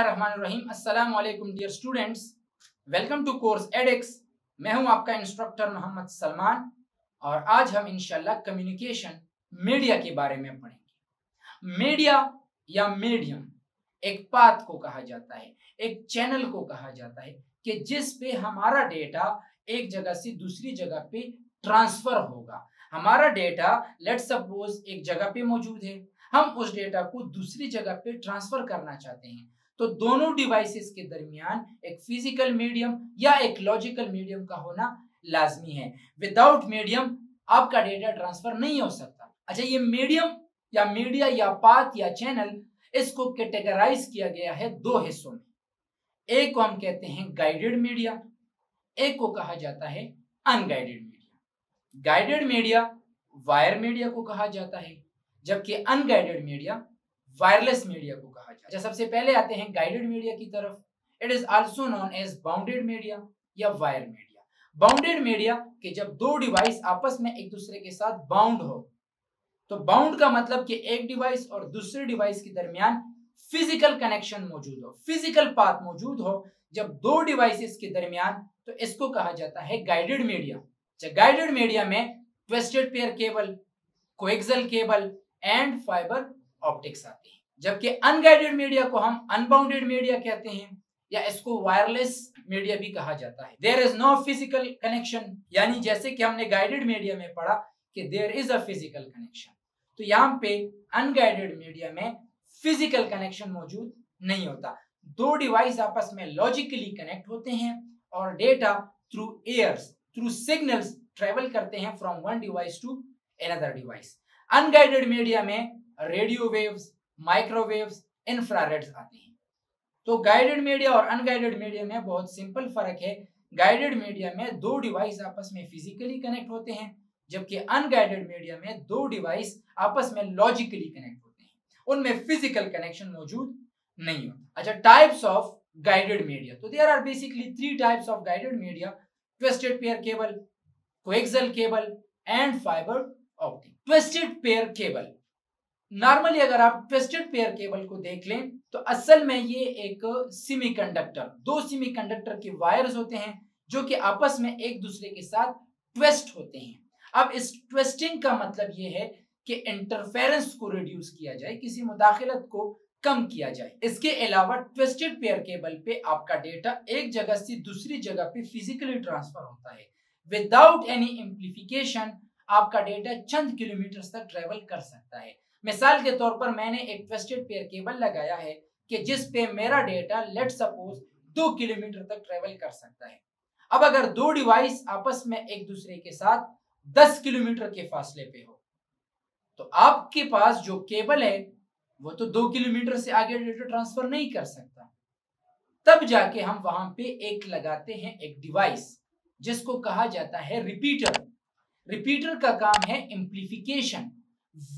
बिस्मिल्लाहिर्रहमानिर्रहीम। अस्सलाम वालेकुम dear students, welcome to course edX. मैं हूं आपका इंस्ट्रक्टर मोहम्मद सलमान और आज हम इंशाल्लाह कम्युनिकेशन मीडिया के बारे में पढ़ेंगे। मीडिया या मीडियम एक पाथ को कहा जाता है, एक चैनल को कहा जाता है कि जिस पे हमारा डेटा एक जगह से दूसरी जगह पे ट्रांसफर होगा। हमारा डेटा लेट सपोज एक जगह पे मौजूद है, हम उस डेटा को दूसरी जगह पे ट्रांसफर करना चाहते हैं, तो दोनों डिवाइसेस के दरमियान एक फिजिकल मीडियम या एक लॉजिकल मीडियम का होना लाजमी है। विदाउट मीडियम आपका डेटा ट्रांसफर नहीं हो सकता। अच्छा, ये मीडियम या मीडिया या पाथ या चैनल, इसको कैटेगराइज किया गया है दो हिस्सों में। एक को हम कहते हैं गाइडेड मीडिया, एक को कहा जाता है unguided media. Guided media wire media को कहा जाता है, जबकि अनगाइडेड मीडिया वायरलेस मीडिया को कहा जाता है। सबसे पहले आते हैं गाइडेड मीडिया की तरफ। It is also known as bounded media या वायर मीडिया। बाउंडेड मीडिया कि जब दो डिवाइस आपस में एक दूसरे के साथ बाउंड हो, तो बाउंड का मतलब कि एक डिवाइस और दूसरे डिवाइस के दरमियान फिजिकल कनेक्शन मौजूद हो, फिजिकल पाथ मौजूद हो जब दो डिवाइसेस के दरमियान, तो इसको कहा जाता है गाइडेड मीडिया। गाइडेड मीडिया में twisted pair cable, coaxial cable and fibre optics आते हैं, जबकि अनगाइडेड मीडिया को हम अनबाउंडेड मीडिया कहते हैं या इसको वायरलेस मीडिया भी कहा जाता है। There is no physical connection, यानी जैसे कि हमने गाइडेड मीडिया में पढ़ा कि there is a physical connection, तो यहाँ पे अनगाइडेड मीडिया में फिजिकल कनेक्शन मौजूद नहीं होता। दो डिवाइस आपस में लॉजिकली कनेक्ट होते हैं और data through airs, through signals travel करते हैं from one device to another device. Unguided media में रेडियो वेव्स, माइक्रोवेव्स, इंफ्रारेड्स आते हैं। तो गाइडेड मीडिया और अनगाइडेड मीडिया में बहुत सिंपल फर्क है। गाइडेड मीडिया में दो डिवाइस आपस में फिजिकली कनेक्ट होते हैं, जबकि अनगाइडेड मीडिया में दो डिवाइस आपस में लॉजिकली कनेक्ट होते हैं, उनमें फिजिकल कनेक्शन मौजूद नहीं होता। अच्छा, टाइप्स ऑफ गाइडेड मीडिया, तो there are basically three types of guided media: twisted pair cable, coaxial cable and fibre optic. Twisted pair cable, normally अगर आप ट्विस्टेड पेयर केबल को देख लें तो असल में ये एक सेमीकंडक्टर, दो सेमीकंडक्टर के वायर्स होते हैं जो कि आपस में एक दूसरे के साथ ट्विस्ट होते हैं। अब इस ट्विस्टिंग का मतलब ये है कि इंटरफेरेंस को रिड्यूस किया जाए, किसी मुदाखलत को कम किया जाए। इसके अलावा ट्विस्टेड पेयर केबल पे आपका डेटा एक जगह से दूसरी जगह पे फिजिकली ट्रांसफर होता है विदाउट एनी एम्प्लीफिकेशन। आपका डेटा चंद किलोमीटर तक ट्रेवल कर सकता है। मिसाल के तौर पर मैंने एक ट्विस्टेड पेयर केबल लगाया है कि जिस पे मेरा डेटा लेट सपोज 2 किलोमीटर तक ट्रेवल कर सकता है। अब अगर दो डिवाइस आपस में एक दूसरे के साथ 10 किलोमीटर के फासले पे हो, तो आपके पास जो केबल है वो तो 2 किलोमीटर से आगे डेटा ट्रांसफर नहीं कर सकता। तब जाके हम वहां पे एक लगाते हैं, एक डिवाइस जिसको कहा जाता है रिपीटर। रिपीटर का काम है एम्प्लीफिकेशन,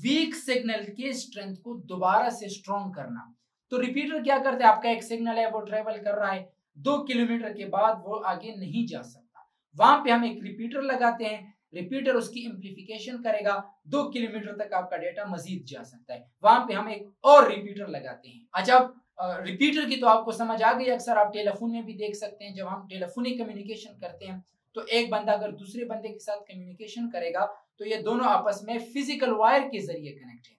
वीक सिग्नल के स्ट्रेंथ को दोबारा से स्ट्रॉन्ग करना। तो रिपीटर क्या करते हैं, आपका एक सिग्नल है वो ट्रेवल कर रहा है, 2 किलोमीटर के बाद वो आगे नहीं जा सकता, वहां पे हम एक रिपीटर लगाते हैं। रिपीटर उसकी एम्प्लीफिकेशन करेगा, 2 किलोमीटर तक आपका डेटा मजीद जा सकता है, वहां पे हम एक और रिपीटर लगाते हैं। अच्छा, रिपीटर की तो आपको समझ आ गई। अक्सर आप टेलीफोन में भी देख सकते हैं, जब हम टेलीफोनिक कम्युनिकेशन करते हैं तो एक बंदा अगर दूसरे बंदे के साथ कम्युनिकेशन करेगा तो ये दोनों आपस में फिजिकल वायर के जरिए कनेक्ट है,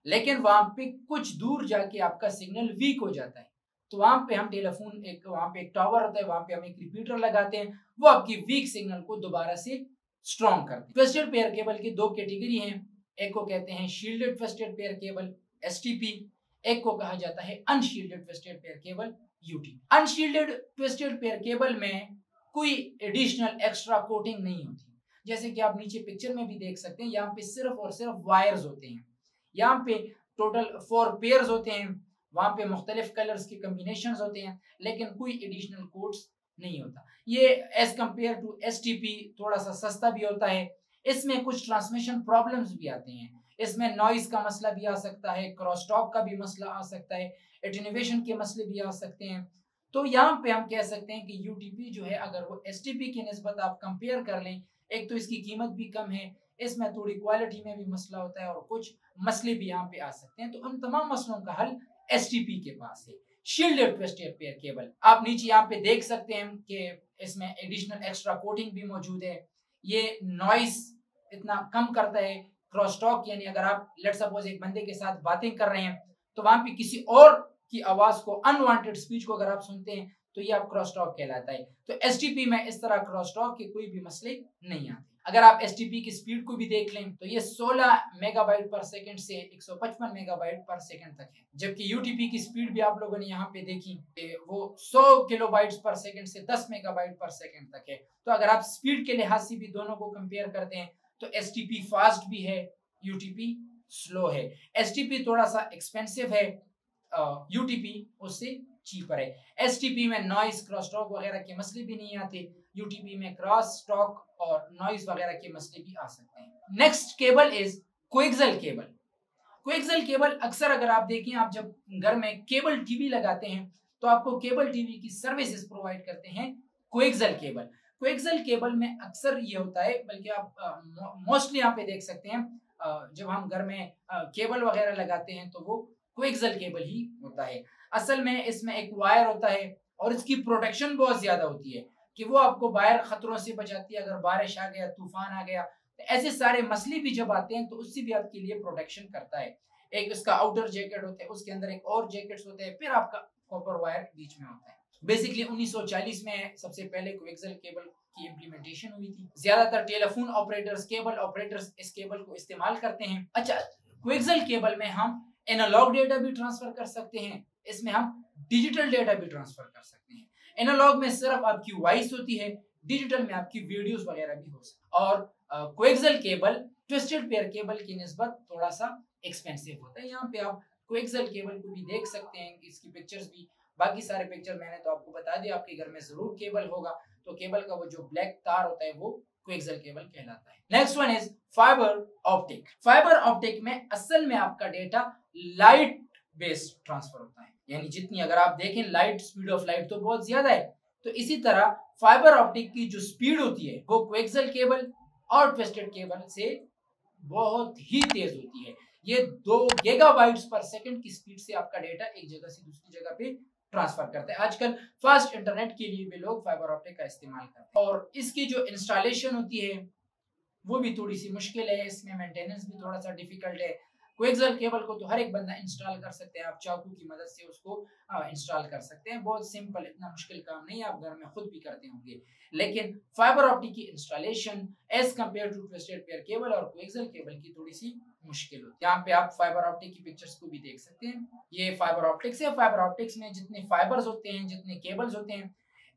लेकिन वहां पे कुछ दूर जाके आपका सिग्नल वीक हो जाता है, तो वहां पे हम टेलीफोन, एक वहां पे एक टावर होता है, वहां पे हम एक रिपीटर लगाते हैं, वो आपकी वीक सिग्नल को दोबारा से स्ट्रॉन्ग करते हैं। ट्विस्टेड पेयर केबल की दो कैटेगरी हैं, एक को कहते हैं shielded twisted pair cable STP, एक को कहा जाता है unshielded twisted pair cable UT। Unshielded twisted pair cable में कोई एडिशनल एक्स्ट्रा कोटिंग नहीं होती, जैसे कि आप नीचे पिक्चर में भी देख सकते हैं। यहाँ पे सिर्फ और सिर्फ वायर्स होते हैं, यहाँ पे टोटल 4 पेयर्स होते हैं, वहां पे मुख्तलिफ कलर्स के कम्बिनेशंस होते हैं, लेकिन कोई एडिशनल कोड्स नहीं होता। ये एज कंपेयर टू STP थोड़ा सा सस्ता भी होता है। इसमें कुछ ट्रांसमिशन प्रॉब्लम्स भी आते हैं, इसमें नॉइज का मसला भी आ सकता है, क्रॉसटॉक का भी मसला आ सकता है, एटेन्यूएशन के मसले भी आ सकते हैं। तो यहाँ पे हम कह सकते हैं कि UTP जो है, अगर वो STP की निस्बत आप कंपेयर कर लें, एक तो इसकी कीमत भी कम है, इसमें थोड़ी क्वालिटी में भी मसला होता है और कुछ मसले भी यहाँ पे आ सकते हैं, तो उन तमाम मसलों का हल STP के पास है। Shielded twisted pair cable. आप नीचे यहाँ पे देख सकते हैं कि इसमें एडिशनल एक्स्ट्रा कोटिंग भी मौजूद है। ये नॉइस इतना कम करता है। क्रॉस टॉक यानी अगर आप लेट सपोज एक बंदे के साथ बातें कर रहे हैं तो वहां पे किसी और की आवाज को, अनवांटेड स्पीच को अगर आप सुनते हैं तो ये आप क्रॉस टॉक कहलाता है। तो एसटीपी में इस तरह क्रॉस टॉक के कोई भी मसले नहीं आते। अगर आप एसटीपी की स्पीड को भी देख लें तो ये 16 मेगाबाइट पर सेकंड से 155 मेगाबाइट पर सेकंड तक है, जबकि यूटीपी की स्पीड भी आप लोगों ने यहाँ पे देखी वो 100 किलोबाइट्स पर सेकंड से 10 मेगाबाइट पर सेकंड तक है। तो अगर आप स्पीड के लिहाज से भी दोनों को कंपेयर करते हैं तो एसटीपी फास्ट भी है, यूटीपी स्लो है। एसटीपी थोड़ा सा एक्सपेंसिव है, यूटीपी उससे चीपर है। एसटीपी में नॉइस, क्रॉस टॉक वगैरह के मसले भी नहीं आते, यूटीपी में क्रॉस टॉक और नॉइस वगैरह के मसले भी आ सकते हैं। Next cable is coaxial cable. Coaxial cable अक्सर अगर आप देखें, आप जब घर में केबल टीवी लगाते हैं तो आपको केबल टीवी की सर्विसेज प्रोवाइड करते हैं कोएक्सियल केबल। कोएक्सियल केबल में अक्सर ये होता है, बल्कि आप मोस्टली यहाँ पे देख सकते हैं जब हम घर में केबल वगैरह लगाते हैं तो वो कोएक्सियल केबल ही होता है। असल में इसमें एक वायर होता है और इसकी प्रोटेक्शन बहुत ज्यादा होती है कि वो आपको बाहर खतरों से बचाती है। अगर बारिश आ गया, तूफान आ गया, तो ऐसे सारे मसले भी जब आते हैं तो उससे भी आपके लिए प्रोटेक्शन करता है। एक उसका आउटर जैकेट होता है, उसके अंदर एक और जैकेट्स होते हैं, फिर आपका कॉपर वायर बीच में होता है। बेसिकली 1940 में सबसे पहले कोएक्सियल केबल की इम्प्लीमेंटेशन हुई थी। ज्यादातर टेलीफोन ऑपरेटर्स, केबल ऑपरेटर्स इस केबल को इस्तेमाल करते हैं। अच्छा, कोएक्सियल केबल में हम एनालॉग डेटा भी ट्रांसफर कर सकते हैं, इसमें हम डिजिटल डेटा भी ट्रांसफर कर सकते हैं। एनालॉग में सिर्फ आपकी वॉइस होती है, डिजिटल में आपकी वीडियोस वगैरह भी हो सकती है। और coaxial cable twisted pair cable की निस्बत थोड़ा सा एक्सपेंसिव होता है। यहाँ पे आप कोएक्सियल केबल को भी देख सकते हैं, इसकी पिक्चर्स भी, बाकी सारे पिक्चर मैंने तो आपको बता दिया। आपके घर में जरूर केबल होगा, तो केबल का वो जो ब्लैक तार होता है वो कोएक्सियल केबल कहलाता है। Next one is fibre optic. Fibre optic में असल में आपका डेटा लाइट बेस्ड ट्रांसफर होता है, यानी जितनी अगर आप देखें लाइट, स्पीड ऑफ लाइट तो बहुत ज्यादा है, तो इसी तरह फाइबर ऑप्टिक की जो स्पीड होती है वो कोएक्सियल केबल और ट्विस्टेड केबल से बहुत ही तेज होती है। ये 2 गीगाबाइट्स पर सेकंड की स्पीड से आपका डेटा एक जगह से दूसरी जगह पे ट्रांसफर करते हैं। आजकल फास्ट इंटरनेट के लिए भी लोग फाइबर ऑप्टिक का इस्तेमाल करते हैं। और इसकी जो इंस्टॉलेशन होती है वो भी थोड़ी सी मुश्किल है, इसमें मेंटेनेंस भी थोड़ा सा डिफिकल्ट है। कोएक्सियल केबल को तो हर एक बंदा इंस्टॉल कर सकते हैं, आप चाकू की मदद से उसको इंस्टॉल कर सकते हैं, बहुत सिंपल, इतना मुश्किल काम नहीं है, आप घर में खुद भी करते होंगे। लेकिन फाइबर ऑप्टिक की installation as compare to twisted pair cable और कोएक्सियल केबल की थोड़ी सी मुश्किल होती है। यहाँ पे आप फाइबर ऑप्टिक की पिक्चर्स को भी देख सकते हैं, ये फाइबर ऑप्टिक्स है। फाइबर ऑप्टिक्स में जितने फाइबर्स होते हैं, जितने केबल्स होते हैं,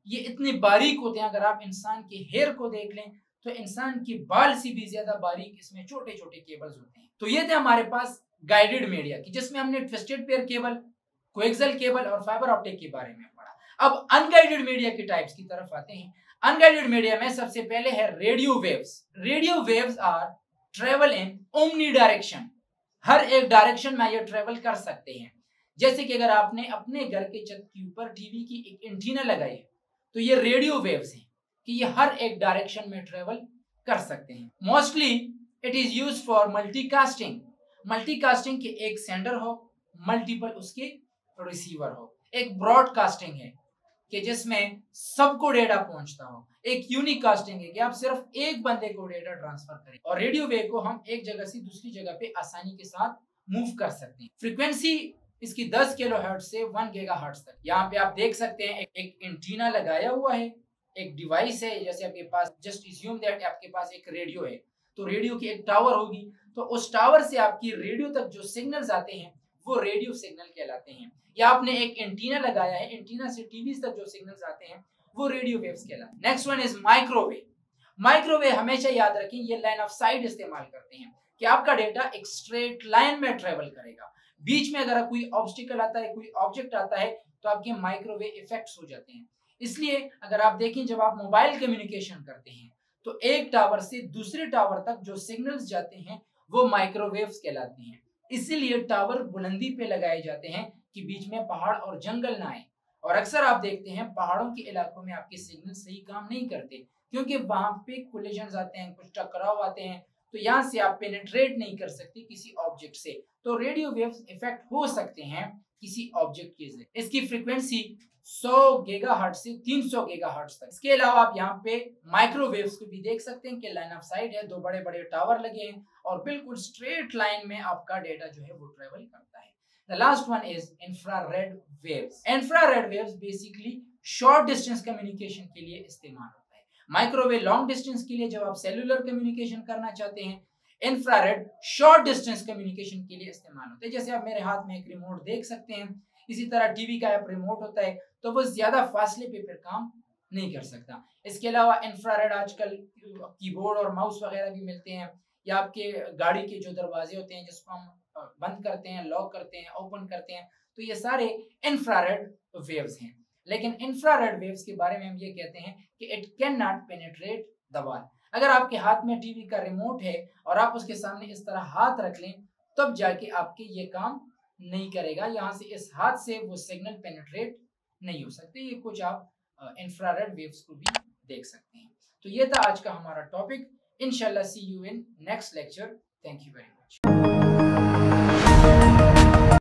ये इतने बारीक होते हैं। अगर आप इंसान के हेयर को देख लें तो इंसान के बाल से भी ज्यादा बारीक इसमें छोटे छोटे केबल्स होते हैं। तो ये थे हमारे पास गाइडेड मीडिया की, जिसमें हमने twisted pair cable, coaxial cable और फाइबर ऑप्टिक के बारे में पढ़ा। अब अनगाइडेड मीडिया के टाइप्स की तरफ आते हैं। अनगाइडेड मीडिया में सबसे पहले है radio waves. Radio waves are travel in omni direction, हर एक डायरेक्शन में ये ट्रेवल कर सकते हैं। जैसे कि अगर आपने अपने घर के छत के ऊपर टीवी की एक एंटीना लगाई है तो ये रेडियो वेव्स हैं कि ये हर एक डायरेक्शन में ट्रेवल कर सकते हैं। Mostly it is used for multicasting. Multicasting के एक सेंडर हो, मल्टीपल उसके रिसीवर हो। एक ब्रॉडकास्टिंग है कि जिसमें सबको डेटा पहुंचता हो। एक यूनिक कास्टिंग है कि आप सिर्फ एक बंदे को डेटा ट्रांसफर करें। और रेडियो वेव को हम एक जगह से दूसरी जगह पे आसानी के साथ मूव कर सकते हैं। फ्रीक्वेंसी इसकी 10 किलोहर्ट्ज से 1 गीगाहर्ट्ज तक। यहाँ पे आप देख सकते हैं एक एंटीना लगाया हुआ है, एक डिवाइस है। जैसे आपके पास, जस्ट अज्यूम दैट आपके पास एक रेडियो है, तो रेडियो की एक टावर होगी, तो उस टावर से आपकी रेडियो तक जो सिग्नल्स आते हैं वो रेडियो सिग्नल कहलाते हैं। या आपने एक एंटीना लगाया है, एंटीना से टीवी तक जो सिग्नल्स आते हैं वो रेडियो वेव्स कहलाते हैं। Next one is microwave. Microwave हमेशा याद रखें, ये लाइन ऑफ साइट इस्तेमाल करते हैं कि आपका डेटा एक स्ट्रेट लाइन में ट्रेवल करेगा। बीच में अगर कोई ऑब्स्टिकल आता है, कोई ऑब्जेक्ट आता है, तो आपके माइक्रोवेव इफेक्ट्स हो जाते हैं। इसलिए अगर आप देखें, जब आप मोबाइल कम्युनिकेशन करते हैं तो एक टावर से दूसरे टावर तक जो सिग्नल्स जाते हैं वो माइक्रोवेव्स कहलाते हैं। इसीलिए टावर बुलंदी पे लगाए जाते हैं कि बीच में पहाड़ और जंगल ना आए। और अक्सर आप देखते हैं पहाड़ों के इलाकों में आपके सिग्नल सही काम नहीं करते, क्योंकि वहां पे कोलिजन्स आते हैं, कुछ टकराव आते हैं, तो यहाँ से आप पेनिट्रेट नहीं कर सकते किसी ऑब्जेक्ट से। तो रेडियो वेव्स इफेक्ट हो सकते हैं किसी ऑब्जेक्ट के जरिए। इसकी फ्रीक्वेंसी 100 गीगाहर्ट्ज से 300 गीगाहर्ट्ज तक। इसके अलावा आप यहाँ पे माइक्रोवेव्स को भी देख सकते हैं कि लाइन ऑफ साइट है, 2 बड़े बड़े टावर लगे हैं और बिल्कुल स्ट्रेट लाइन में आपका डेटा जो है वो ट्रेवल करता है। The last one is infrared waves. Infrared waves basically short distance communication के लिए इस्तेमाल होता है। माइक्रोवेव लॉन्ग डिस्टेंस के लिए जब आप सेलुलर कम्युनिकेशन करना चाहते हैं, इंफ्रारेड शॉर्ट डिस्टेंस कम्युनिकेशन के लिए इस्तेमाल होता है। जैसे आप मेरे हाथ में एक रिमोट देख सकते हैं, इसी तरह टीवी का रिमोट होता है, तो वो ज्यादा फासले पे फिर काम नहीं कर सकता। इसके अलावा इंफ्रारेड आजकल कीबोर्ड और माउस वगैरह भी मिलते हैं, या आपके गाड़ी के जो दरवाजे होते हैं जिसको हम बंद करते हैं, लॉक करते हैं, ओपन करते हैं, तो ये सारे इंफ्रारेड वेव्स हैं। लेकिन इंफ्रारेड वेव्स के बारे में हम ये कहते हैं कि it can not penetrate the wall. अगर आपके हाथ में टीवी का रिमोट है और आप उसके सामने इस तरह हाथ रख लें, तब जाके आपके ये काम नहीं करेगा। यहाँ से इस हाथ से वो सिग्नल पेनिट्रेट नहीं हो सकते। ये कुछ आप इंफ्रारेड वेव्स को भी देख सकते हैं। तो ये था आज का हमारा टॉपिक। इंशाल्लाह see you in next lecture. Thank you very much.